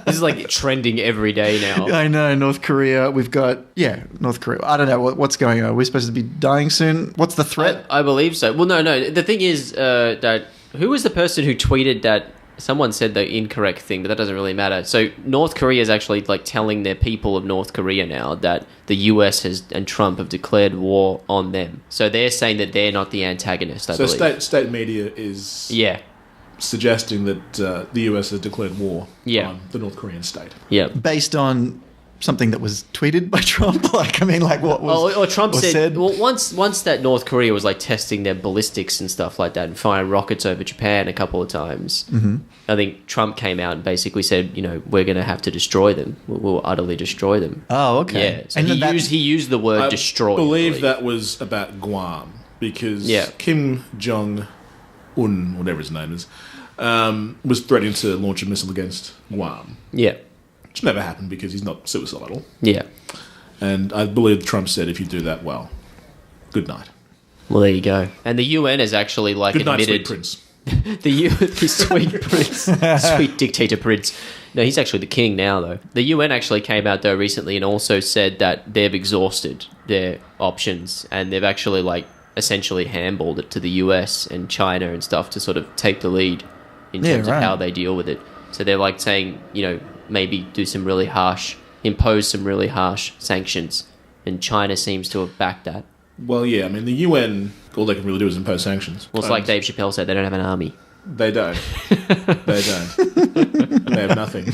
This is like trending every day now. I know, North Korea. We've got, North Korea. I don't know what's going on. We're supposed to be dying soon. What's the threat? I believe so. Well, no. The thing is that who was the person who tweeted that someone said the incorrect thing, but that doesn't really matter. So North Korea is actually like telling their people of North Korea now that the US and Trump have declared war on them. So they're saying that they're not the antagonist, I believe. So state media is suggesting that the US has declared war on the North Korean state. Yeah. Based on something that was tweeted by Trump? What was or Trump said? Well, once that North Korea was like testing their ballistics and stuff like that and firing rockets over Japan a couple of times, I think Trump came out and basically said, we're going to have to destroy them. We'll utterly destroy them. Oh, okay. Yeah. So he used the word destroy. I believe that was about Guam because Kim Jong-un, whatever his name is, was threatening to launch a missile against Guam. Yeah. Which never happened because he's not suicidal. Yeah. And I believe Trump said, if you do that, well, good night. Well, there you go. And the UN has actually good night, admitted... sweet prince. the sweet prince. Sweet dictator prince. No, he's actually the king now, though. The UN actually came out, though, recently and also said that they've exhausted their options and they've actually, essentially handballed it to the US and China and stuff to sort of take the lead in terms of how they deal with it. So they're, saying, maybe impose some really harsh sanctions. And China seems to have backed that. Well, yeah, I mean, the UN, all they can really do is impose sanctions. Well, it's like Dave Chappelle said, they don't have an army. They don't. They don't. They have nothing.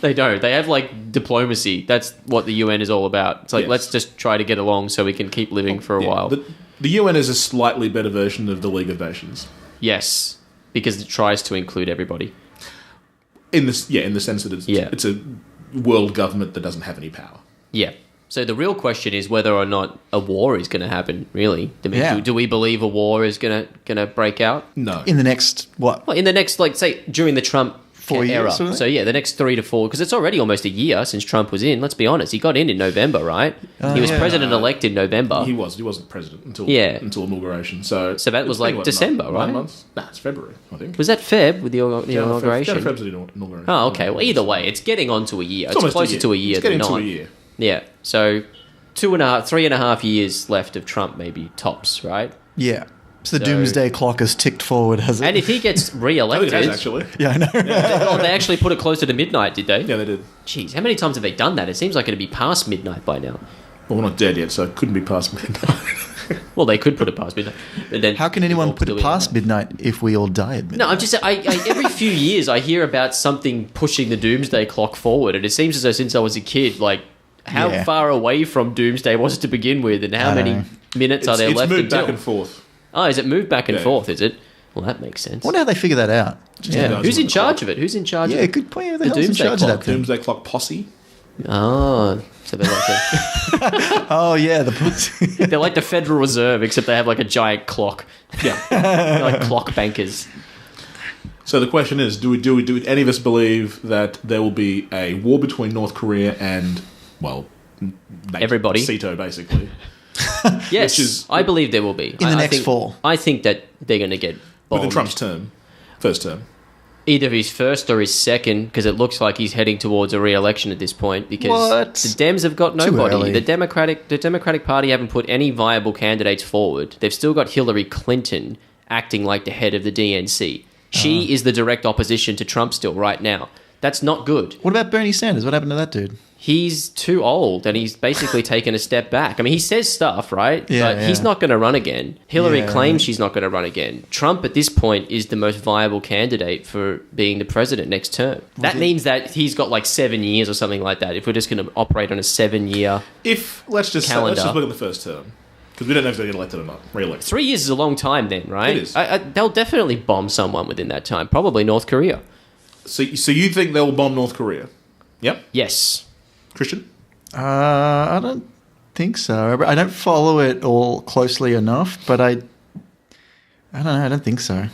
They don't. They have, diplomacy. That's what the UN is all about. It's let's just try to get along so we can keep living for a while. The UN is a slightly better version of the League of Nations. Yes, because it tries to include everybody. In the sense that it's a world government that doesn't have any power. Yeah. So the real question is whether or not a war is going to happen, really. Do we believe a war is going to break out? No. In the next, what? Well, in the next, say, during the Trump 4 era. years? So, the next 3 to 4, because it's already almost a year since Trump was in. Let's be honest. He got in November, right? He was president-elect in November. He wasn't president until inauguration. So that was December, right? 9 months? Nah, it's February, I think. Was that Feb with the inauguration? February the inauguration. Oh, okay. Well, either way, it's getting on to a year. It's closer to a year than not. It's getting to a year. Yeah. So 3.5 years left of Trump, maybe tops, right? Yeah. So the doomsday clock has ticked forward, has it? And if he gets re-elected... I think it has, actually. Yeah, I know. They actually put it closer to midnight, did they? Yeah, they did. Jeez, how many times have they done that? It seems like it'd be past midnight by now. Well, we're not dead yet, so it couldn't be past midnight. Well, they could put it past midnight. But then how can anyone put it past midnight if we all die at midnight? No, I'm just saying, every few years I hear about something pushing the doomsday clock forward, and it seems as though since I was a kid, how far away from doomsday was it to begin with, and how many minutes are there left until? It's moved back and forth. Oh, is it moved back and forth, is it? Well, that makes sense. I wonder how they figure that out. Who's in charge of it? Who's in charge of it? Yeah, good point. The hell's in charge of that thing? Doomsday clock posse. Oh, so they're like oh, yeah, the posse. They're like the Federal Reserve, except they have a giant clock. Yeah. They're like clock bankers. So the question is, do any of us believe that there will be a war between North Korea and, everybody? CETO, basically. Yes, I believe there will be. In the next fall. I think that they're going to get bombed. Within Trump's first term. Either his first or his second, because it looks like he's heading towards a re-election at this point, because the Dems have got nobody. The Democratic Party haven't put any viable candidates forward. They've still got Hillary Clinton acting like the head of the DNC. She is the direct opposition to Trump still right now. That's not good. What about Bernie Sanders? What happened to that dude? He's too old, and he's basically taken a step back. I mean, he says stuff, right? Yeah, but he's not going to run again. Hillary claims she's not going to run again. Trump, at this point, is the most viable candidate for being the president next term. That means that he's got 7 years or something like that, if we're just going to operate on a 7-year let's just calendar. Let's just look at the first term. Because we don't know if they get elected or not. Re-elected. 3 years is a long time then, right? It is. They'll definitely bomb someone within that time. Probably North Korea. So you think they'll bomb North Korea? Yep. Yes. Christian? I don't think so. I don't follow it all closely enough, but I don't know. I don't think so.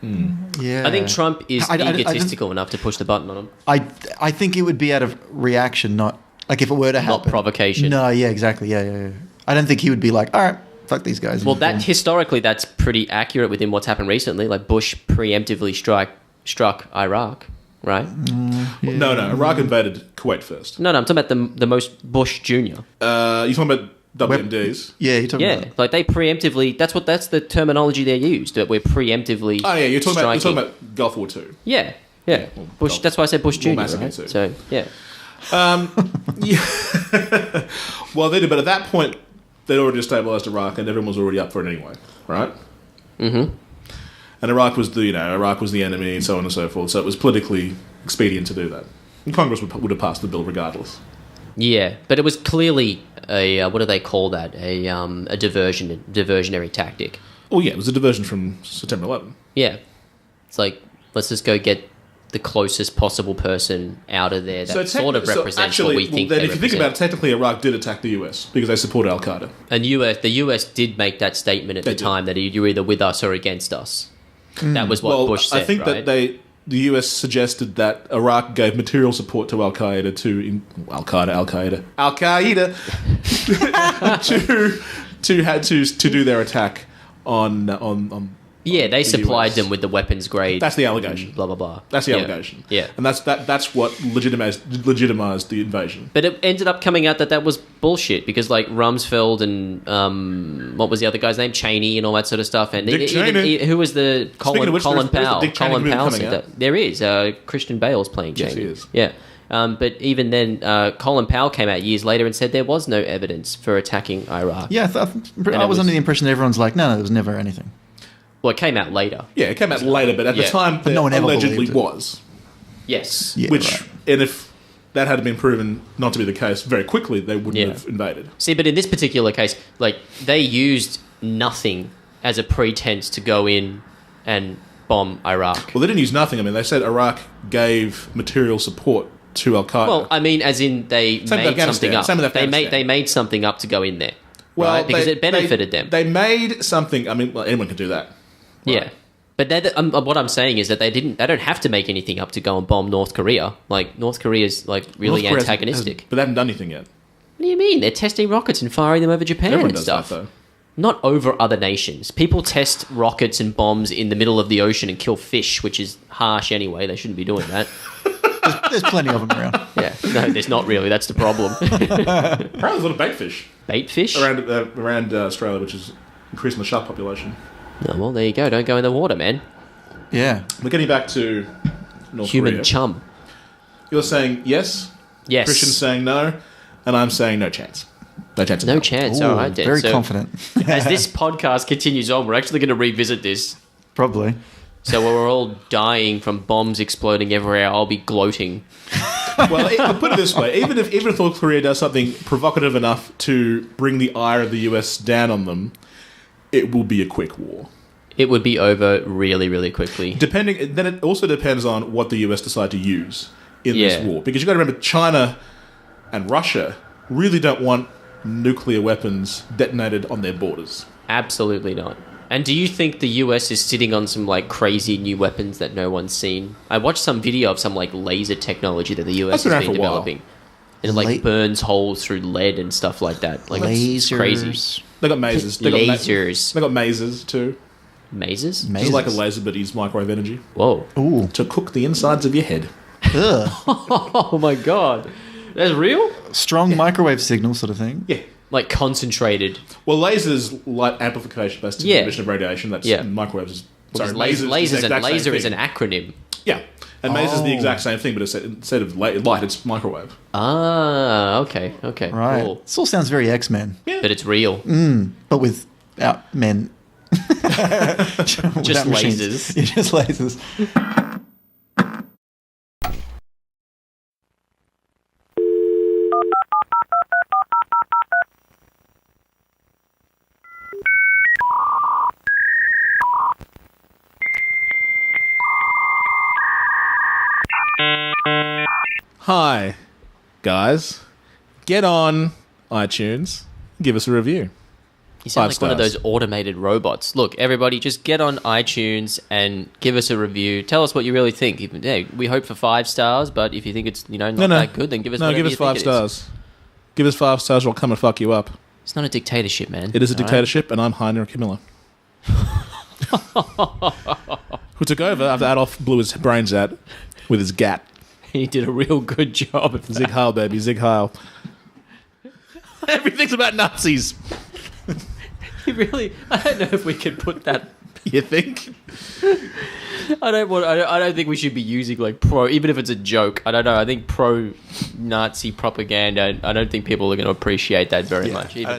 Yeah. I think Trump is egotistical enough to push the button on him. I think it would be out of reaction, not if it were to happen. Not provocation. No, yeah, exactly. Yeah. I don't think he would be like, all right, fuck these guys. Well, historically, that's pretty accurate within what's happened recently. Bush preemptively struck Iraq, right? No, Iraq invaded Kuwait first. No, I'm talking about the most Bush Jr. You talking about WMDs? Yeah, you're talking Yeah, about... like they preemptively. That's the terminology they used. That we're preemptively. Oh yeah, you're talking striking. about Gulf War II. Yeah. Well, Bush. That's why I said Bush Jr. massacre Right? too. So yeah. Yeah. Well, they did, but at that point, they'd already stabilized Iraq, and everyone was already up for it anyway, right? Mm-hmm. And Iraq was the enemy, and so on and so forth. So it was politically expedient to do that. And Congress would have passed the bill regardless. Yeah, but it was clearly a what do they call that? A diversionary tactic. Oh yeah, it was a diversion from September 11. Yeah, it's like let's just go get the closest possible person out of there that sort of represents what we think. Then they if you think about it, technically Iraq did attack the US because they supported Al Qaeda. And the US did make that statement at the time that you're either with us or against us. That was what Bush said. I think right? that the US suggested that Iraq gave material support to Al Qaeda to do their attack on Yeah, they the supplied US. them with the weapons grade. That's the allegation. Blah blah blah. That's the allegation. Yeah, and that's what legitimized the invasion. but it ended up coming out that was bullshit because like Rumsfeld and what was the other guy's name, Cheney and all that sort of stuff, and Dick Cheney. who was the Colin Powell? Dick Cheney Colin Powell coming said out. that. There is Christian Bale's playing Cheney. Yes, he is. Yeah. But even then, Colin Powell came out years later and said there was no evidence for attacking Iraq. Yeah, I was under the impression that everyone's like, no, there was never anything. Well, it came out later. Yeah, it came out later, but at the time, But no one ever allegedly believed it. was. Yes. Yeah, Which, right. and if that had been proven not to be the case very quickly, they wouldn't have invaded. See, but in this particular case, like they used nothing as a pretense to go in and bomb Iraq. Well, they didn't use nothing. I mean, they said Iraq gave material support to Al Qaeda. Well, I mean, as in they Same with made something Afghanistan. up. Same with They Afghanistan. made something up to go in there. Right? Because it benefited them. They made something. I mean, well, anyone can do that. Yeah. But what I'm saying is that they don't have to make anything up to go and bomb North Korea. Like North Korea is like really North Korea antagonistic. but they haven't done anything yet. What do you mean? They're testing rockets and firing them over Japan Everyone and does stuff. that, though. Not over other nations. People test rockets and bombs in the middle of the ocean and kill fish, which is harsh anyway. They shouldn't be doing that. There's plenty of them around. Yeah, no, there's not really. That's the problem. Apparently, there's a lot of bait fish Bait fish? around Australia, which is increasing the shark population. No, well, there you go. Don't go in the water, man. Yeah. We're getting back to North Human Korea. chum. You're saying yes. Yes. Christian's saying no, and I'm saying no chance. No chance. in No hell. chance. Ooh, All right, then. very So, confident. as this podcast continues on, we're actually going to revisit this. Probably. So when we're all dying from bombs exploding everywhere, I'll be gloating. Well, I'll put it this way: even if North Korea does something provocative enough to bring the ire of the US down on them, it will be a quick war. It would be over really, really quickly. Then it also depends on what the US decide to use in Yeah. this war, because you've got to remember China and Russia really don't want nuclear weapons detonated on their borders. Absolutely not. And do you think the US is sitting on some like crazy new weapons that no one's seen? I watched some video of some like laser technology that the US That's been has around been for a while. developing. And it like burns holes through lead and stuff like that. Like it's Lasers. crazy. They got mazes. Lasers. They got mazes too. Mazes? Just like a laser, but use microwave energy Whoa. Ooh. to cook the insides of your head. Ugh. Oh my god. That's real? Strong microwave signal sort of thing. Yeah. Like concentrated. Well, lasers light amplification based on emission of radiation. That's microwaves. Sorry, Laser is an acronym. Yeah, and maser is the exact same thing, but instead of light, it's microwave. Ah, okay. Right. Cool. This all sounds very X-Men. But it's real. But without men. Just Without machines. lasers. Yeah, just lasers. Hi, guys. Get on iTunes. Give us a review. You sound 5 like one of stars. those automated robots. Look, everybody, just get on iTunes and give us a review. Tell us what you really think. We hope for 5 stars, but if you think it's not that good, then give us no. whatever Give us you 5 think it is. stars. Give us 5 stars, or I'll come and fuck you up. It's not a dictatorship, man. It is a All right? dictatorship, and I'm Heinrich Himmler. Who took over after Adolf blew his brains out with his gat. He did a real good job of Zig Heil, baby, Zig Heil. Everything's about Nazis. He really... I don't know if we could put that... You think? I don't think we should be using like pro, even if it's a joke. I don't know. I think pro-Nazi propaganda, I don't think people are going to appreciate that very much either.